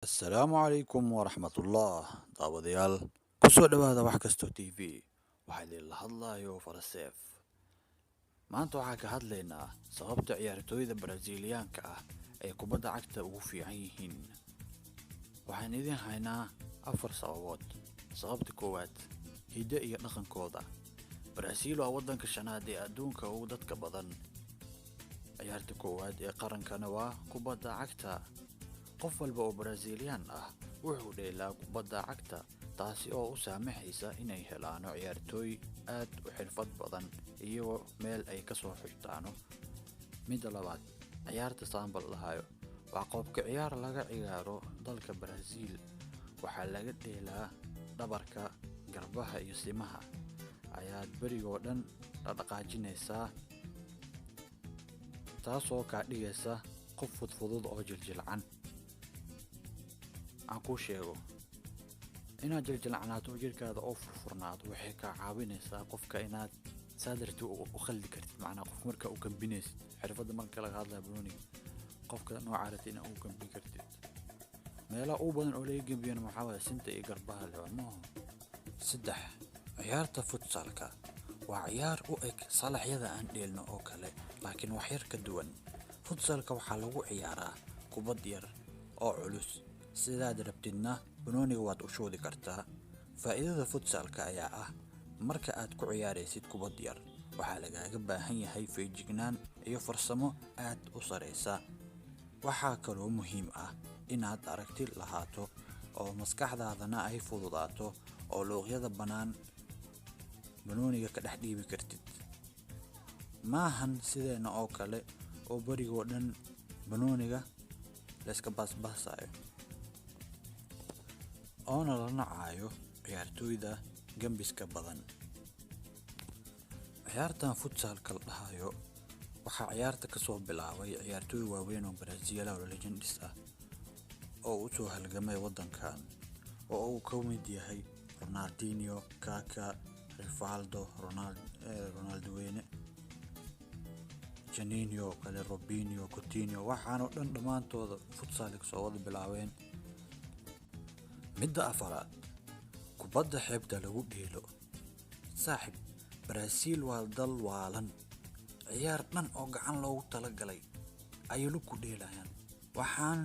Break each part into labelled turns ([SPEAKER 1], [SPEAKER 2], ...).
[SPEAKER 1] Assalaamu calaykum waraxmatullah daawadayaal kusoo dhawaada wax kasto t v waxaa idinla hadlayo faraseef. Maanta waxaan ka hadlaynaa sababta ciyaartooyda Braziliyaanka ah ay kubadda cagta ugu fiican yihiin. Waxaan idin haynaa 4 sababood. Sababta koowaad, hiddo iyo dhaqankooda. Brazil waa waddanka shanaad ee adduunka ugu dadka badan. Ciyaarta koowaad ee qarankana waa kubadda cagta. qof walba oo Brazilian ah wuxuu dheelaa kubadda cagta, taasi oo u saamaxaysa inay helaan ciyaartooy aad u xirfad badan iyo meel ay ka soo xigtaano. Midda labaad, ciyaarta sambal lahayo waa qoobka ciyaar laga ciyaaro dalka Brazil. Waxaa laga dheelaa dhabarka, garbaha iyo simaha ayaad berigoo dhan la dhaqaajinaysaa, taasoo ka dhigaysa qof fudud oo jiljilcan. aan ku sheego inaad jiljilcanaato jirkaada oo furfurnaado waxay ka caawinaysaa qofka inaad saadarti u khaldi kartid, macnaa qof marka uu kambinaysid xirfadda marka laga hadlayo banooniga qofka nooca rabtid inaad u kambin kartid. meelaha ugu badan oo laga kambiyana waxaa waaye sinta iyo garbaha leh. saddex, ciyaarta futsalka waa ciyaar u eg salaxyada aan dheelno oo kale, laakiin wax yar ka duwan. futsalka waxaa lagu ciyaaraa kubad yar oo culus, sidaad rabtidna banooniga waad u shoodi kartaa. faa'iidada futsalka ayaa ah marka aad ku ciyaaraysid kubad yar waxaa lagaaga baahan yahay feejignaan iyo farsamo aad u sareysa. waxaa kaloo muhiim ah inaad aragti lahaato oo maskaxdaadana ay fududaato oo luuqyada bannaan banooniga ka dhex dhiibi kartid. maahan sideena oo kale oo berigoo dhan banooniga layska baasbaasayo oona la nacayo ciyaartooyda gambiska badan. ciyaartan futsalka la dhahayo waxaa ciyaarta kasoo bilaabay ciyaartooy waaweyn oo Brazil oo legends ah oo u soo halgamay waddankan, oo uu ka mid yahay Ronaldinho, Kaká, Rivaldo, Ronaldo weyne, Janinho, kale Robinho, Coutinho, waxaanoo dhan dhammaantooda futsalka soo wada bilaabeen. midda afaraad, kubadda xeebta lagu dheelo. saaxib, Brazil waa dal waalan, ciyaar dhan oo gacan loogu talagalay ayay ku dheelayaan. waxaan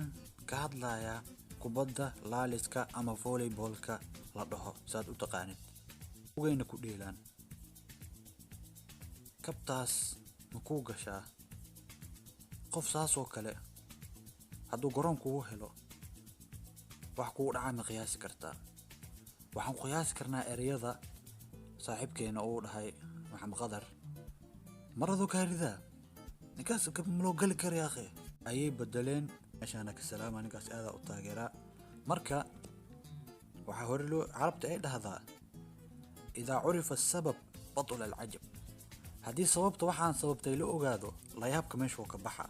[SPEAKER 1] ka hadlayaa kubadda laaliska ama volleyballka la dhaho, saad u taqaanid. ugayna ku dheelaan kabtaas ma kuu gashaa? qof saas oo kale hadduu garoon kugu helo wax kugu dhacay ma qiyaasi kartaa? waxaan qiyaasi karnaa ereyada saaxiibkeena uu dhahay Maxamed Qadar, maradu kaarida ninkaas ma loo gali kara akhi. ayay bedeleen meeshaana ka salaama, ninkaas aada u taageeraa. marka waxaa hore loo carabta ay dhahdaa idaa curifa sabab batula alcajab. haddii sababta waxaan sababtay la ogaado, la yaabka meeshuu ka baxa.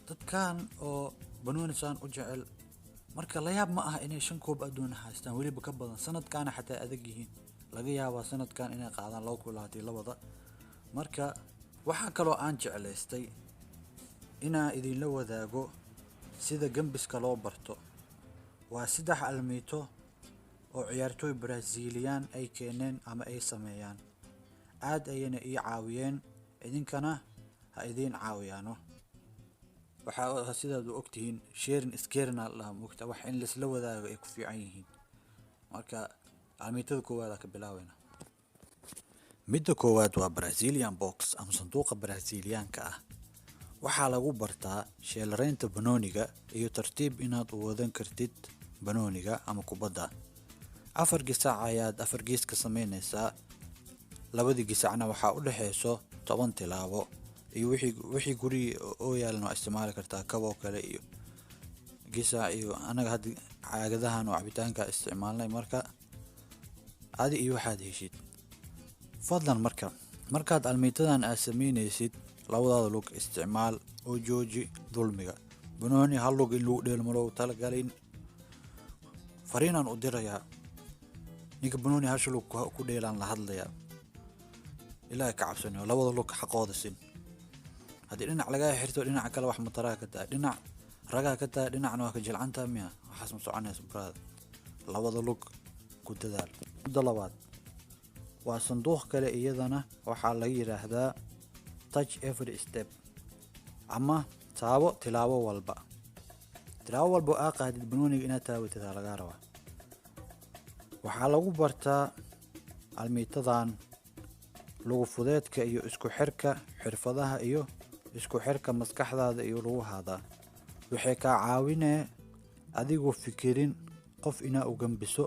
[SPEAKER 1] dadkan oo banoonisan u jecel marka la yaab ma aha inay 5 koob adduun haystaan, weliba ka badan. sanadkaana xataa adag yihiin, laga yaabaa sanadkan inay qaadaan 2022. marka waxaa kaloo aan jeclaystay inaan idinla wadaago sida gambiska loo barto. waa 3 almiito oo ciyaartooy Brazilian ay keeneen ama ay sameeyaan. aad ayayna ii caawiyeen, idinkana ha idin caawiyaano. waxaa sidaad u ogtihiin sharing is caring la mugta wax in la wadaago ay ku fiican yihiin. marka almiitada koowaad ka bilaawayna. midda koowaad waa Brazilian box ama sanduuqa Brazilianka ah. waxaa lagu bartaa sheelaraynta banooniga iyo tartiib inaad u wadan kartid banooniga ama kubadda. 4 gisaac ayaad 4 gees ka samaynaysaa. labadii gisaacna waxaa u dhaxayso 10 tilaabo, iyo wixii guri oo yaalna isticmaali kartaa kabo kale iyo gisaac. iyo anaga hadda caagadahan oo cabitaanka isticmaalnay. marka adi iyo waxaad heshid fadlan markaad almiitadan aad samaynaysid labadaada lug isticmaal oo jooji dulmiga. banooni hal lug in lagu dheelo ma loogu talagalin. fariinaan u dirayaa ninka banooni hal lug ku dheelaan la hadlayaa, ilaahay ka cabsanayo, labada lug xaqooda sin. haddii dhinac lagaa xirto dhinaca kale wax mataraa ka tahay, dhinac ragaa ka tahay, dhinacna waa ka jilcantaa miya. waxaas ma soconayso brother. labada lug ku dadaal. midda labaad waa sanduuq kale, iyadana waxaa laga yiraahdaa touch every step ama taabo tilaabo walba. tilaabo walba aa qaadid banooniga inaad taabatid laga rabaa. waxaa lagu bartaa almiitadan lugu fudeedka iyo isku xirka xirfadaha iyo isku xirka maskaxdaada iyo lagu haadaa. waxay kaa caawinee adigoo fikirin qof inaa u gambiso,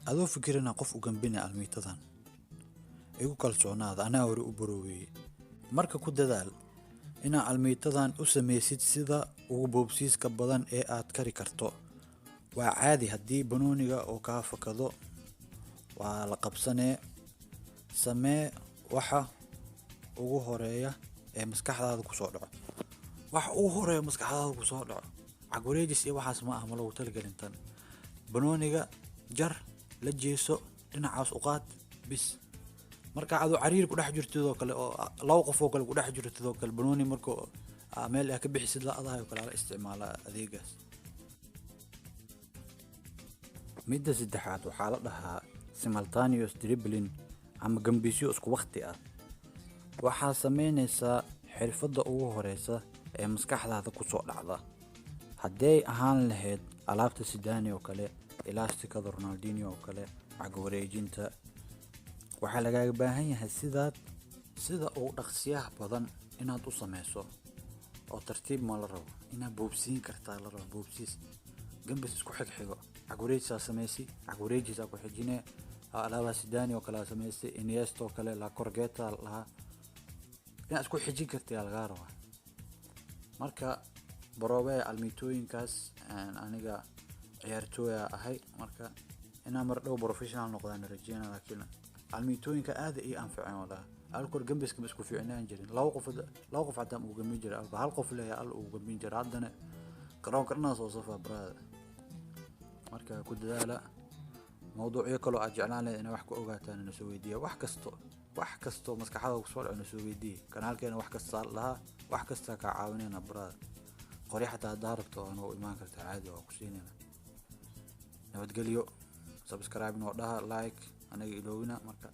[SPEAKER 1] adoo fikirina qof u gambina almiitadan. igu kalsoonaada, anaa hore u barooweeyey. marka ku dadaal inaa almiitadan u samaysid sida ugu boobsiiska badan ee aad kari karto. waa caadi haddii banooniga oo kaa fakado, waa la qabsanee. samee waxa ugu horeeya ee maskaxdaada kusoo dhaco. waxa ugu horeeya maskaxdaada kusoo dhaco. cagwareejis iyo waxaas ma ah, ma lagu talagelin tan. banooniga jar, la jeeso, dhinacaas u qaad bis. marka adoo cariir ku dhex jirtidoo kale oo laba qof oo kale ku dhex jirtidoo kale, banooni marka meel ka bixisid la adahay kale la isticmaalaa adeegaas. midda saddexaad waxaa la dhahaa simultaneous dribbling ama gambisyo isku waqti ah. waxaa sameynaysaa xirfadda ugu horeysa ee maskaxdaada kusoo dhacda. hadday ahaan lahayd alaabta Zidane oo kale, elastikada Ronaldinho oo kale, cagwareejinta. waxaa lagaaga baahan yahay sida ugu dhaqsiyaha badan inaad u sameyso oo tartiib ma la rabo. inaad boobsiin kartaa la rabo, boobsiis gambis isku xigxigo. cagwareejisa sameysi, cagwareejisa ku xijinee. alaabta Zidane oo kale sameysi, Iniesta oo kale, La Corgeta laha. inaad isku xijin kartaa laga rabaa. marka baroobe almiitooyinkaas aniga ciyaartooy ahay, marka inaan mar dhow professional noqdaan rajeynaa. laakiin almiitooyinka aad ay anfaceen walahi. alkoor gambiska isku fiicnaan jirin. laba qof hadaa uu gamin jiray, hal qof leeyahay uu gamin jiray. haddana garoonka soo safaa brother. marka ku dadaala. mawduucyo kale oo aad jeclaan lahayd inaad wax ku ogaataan na soo weydiiya. wax kasto maskaxdaada ku soo dhaco na soo weydiiya. kanaalkeena wax kasta lahaa, wax kasta ka caawinayna brother. qori xataa hadaa rabto oo imaan kartaa caadi waa ku siinayna. nabadgelyo. subscribe noo dhaha, like anaga iloowina marka.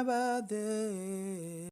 [SPEAKER 1] nabade